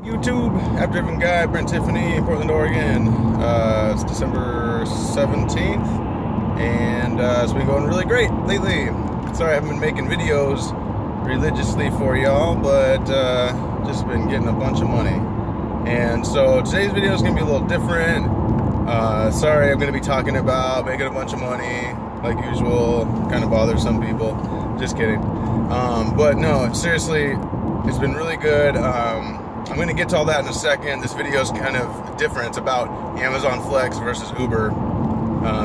YouTube, app-driven guy, Brent Tiffany, Portland, Oregon. It's December 17th, and it's been going really great lately. Sorry I haven't been making videos religiously for y'all, but just been getting a bunch of money. And so today's video is going to be a little different. Sorry, I'm going to be talking about making a bunch of money, like usual. Kind of bothers some people. Just kidding. But no, seriously, it's been really good. I'm going to get to all that in a second. This video is kind of different. It's about Amazon Flex versus Uber.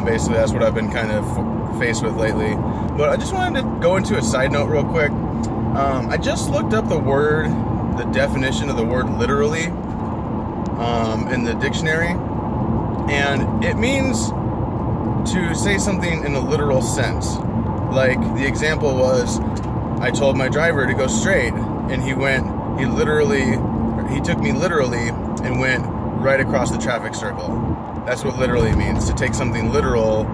Basically, that's what I've been kind of faced with lately. But I just wanted to go into a side note real quick. I just looked up the definition of the word literally in the dictionary. And it means to say something in a literal sense. Like, the example was, I told my driver to go straight, and he took me literally and went right across the traffic circle. That's what literally means, to take something literal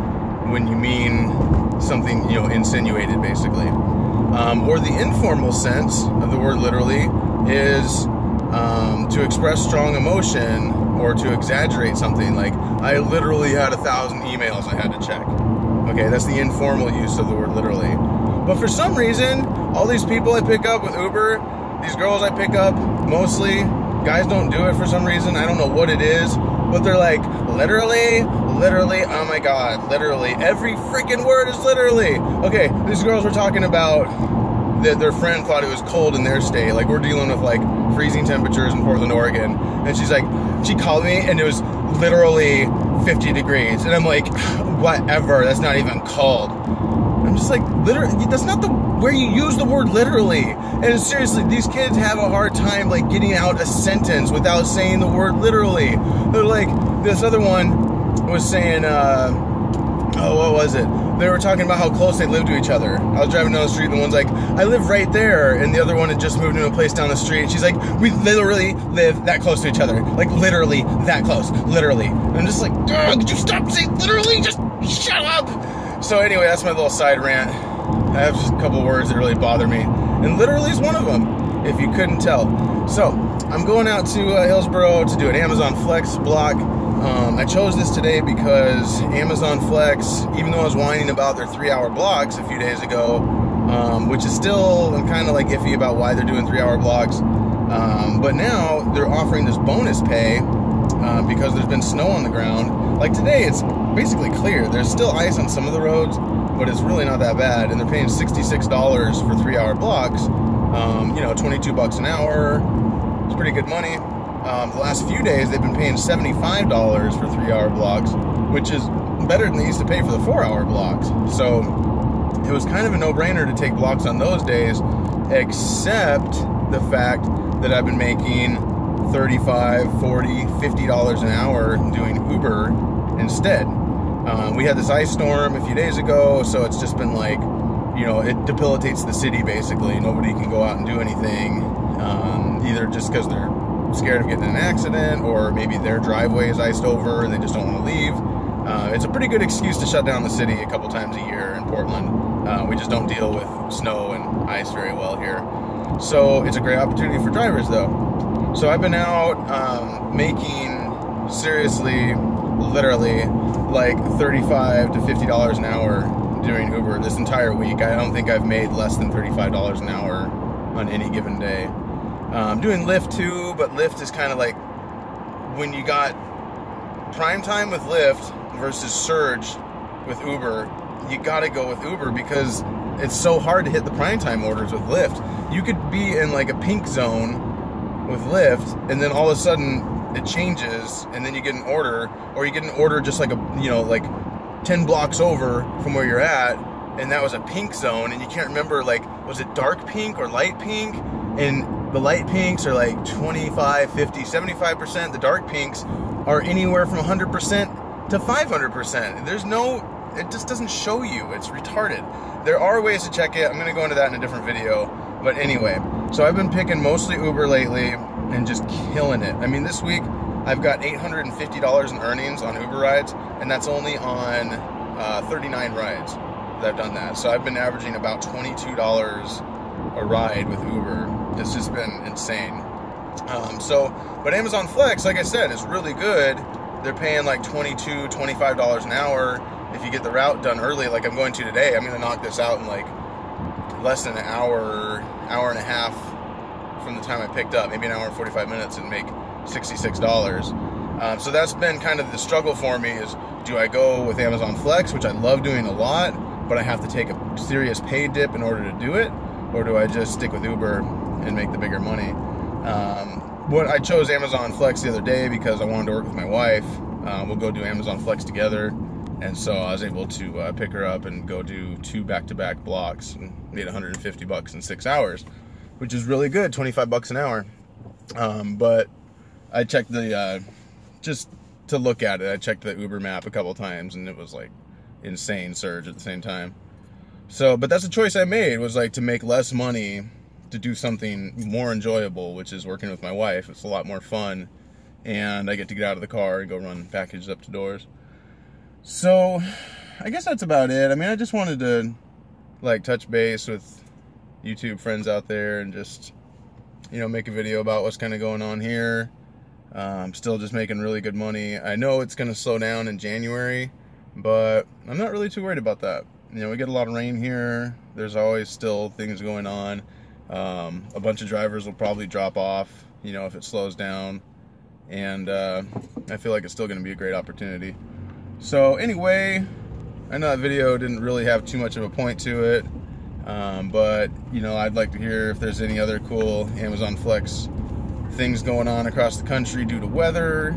when you mean something, you know, insinuated, basically. Or the informal sense of the word literally is to express strong emotion or to exaggerate something. Like, I literally had 1,000 emails I had to check. Okay, that's the informal use of the word literally. But for some reason, all these people I pick up with Uber, these girls I pick up, mostly, guys don't do it for some reason. I don't know what it is, but they're like, literally, oh my God, literally. Every freaking word is literally. Okay, these girls were talking about that their friend thought it was cold in their state. Like, we're dealing with like freezing temperatures in Portland, Oregon. And she's like, she called me and it was literally 50 degrees. And I'm like, whatever, that's not even cold. I'm just like, literally, that's not where you use the word literally. And seriously, these kids have a hard time like getting out a sentence without saying the word literally. They're like, this other one was saying, what was it? They were talking about how close they live to each other. I was driving down the street and the one's like, I live right there. And the other one had just moved into a place down the street. And she's like, we literally live that close to each other. Like, literally that close. Literally. And I'm just like, could you stop saying literally? Just shut up. So anyway, that's my little side rant. I have just a couple words that really bother me. And literally is one of them, if you couldn't tell. So, I'm going out to Hillsboro to do an Amazon Flex block. I chose this today because Amazon Flex, even though I was whining about their 3-hour blocks a few days ago, which is still, I'm kind of like iffy about why they're doing 3-hour blocks, but now they're offering this bonus pay because there's been snow on the ground. Like today, it's basically clear. There's still ice on some of the roads, but it's really not that bad, and they're paying $66 for 3-hour blocks. You know, 22 bucks an hour. It's pretty good money. The last few days, they've been paying $75 for 3-hour blocks, which is better than they used to pay for the 4-hour blocks. So it was kind of a no-brainer to take blocks on those days, except the fact that I've been making $35, $40, $50 an hour doing Uber instead. We had this ice storm a few days ago, so it's just been like, you know, it debilitates the city, basically. Nobody can go out and do anything, either just because they're scared of getting in an accident, or maybe their driveway is iced over and they just don't want to leave. It's a pretty good excuse to shut down the city a couple times a year in Portland. We just don't deal with snow and ice very well here. So it's a great opportunity for drivers, though. So I've been out making, seriously, literally, like $35 to $50 an hour doing Uber this entire week. I don't think I've made less than $35 an hour on any given day. I'm doing Lyft too, but Lyft is kind of like, when you got prime time with Lyft versus surge with Uber, you gotta go with Uber because it's so hard to hit the prime time orders with Lyft. You could be in like a pink zone with Lyft, and then all of a sudden it changes, and then you get an order, or you get an order just like a, you know, like 10 blocks over from where you're at, and that was a pink zone, and you can't remember, like, was it dark pink or light pink? And the light pinks are like 25, 50, 75%. The dark pinks are anywhere from 100% to 500%. There's no, it just doesn't show you. It's retarded. There are ways to check it. I'm going to go into that in a different video. But anyway, so I've been picking mostly Uber lately and just killing it. I mean, this week I've got $850 in earnings on Uber rides, and that's only on 39 rides that I've done that. So I've been averaging about $22 a ride with Uber. It's just been insane. But Amazon Flex, like I said, is really good. They're paying like $22, $25 an hour if you get the route done early, like I'm going to today. I'm going to knock this out in like less than an hour, hour and a half from the time I picked up, maybe an hour and 45 minutes, and make $66. So that's been kind of the struggle for me, is do I go with Amazon Flex, which I love doing a lot, but I have to take a serious pay dip in order to do it, or do I just stick with Uber and make the bigger money? I chose Amazon Flex the other day because I wanted to work with my wife. We'll go do Amazon Flex together, and so I was able to pick her up and go do 2 back-to-back blocks and made $150 in 6 hours, which is really good, $25 an hour. But I checked the just to look at it, I checked the Uber map a couple times, and it was like insane surge at the same time. So, but that's a choice I made, was like to make less money to do something more enjoyable, which is working with my wife. It's a lot more fun, and I get to get out of the car and go run packages up to doors. So I guess that's about it. I mean, I just wanted to like touch base with YouTube friends out there and just, you know, make a video about what's kind of going on here. Still just making really good money. I know it's going to slow down in January, but I'm not really too worried about that. You know, we get a lot of rain here. There's always still things going on. A bunch of drivers will probably drop off, you know, if it slows down. And I feel like it's still going to be a great opportunity. So anyway, I know that video didn't really have too much of a point to it. But, you know, I'd like to hear if there's any other cool Amazon Flex things going on across the country due to weather.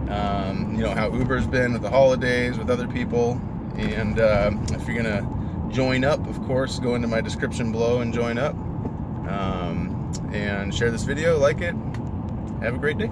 You know, how Uber's been with the holidays with other people. And if you're going to join up, of course, go into my description below and join up. And share this video, like it. Have a great day.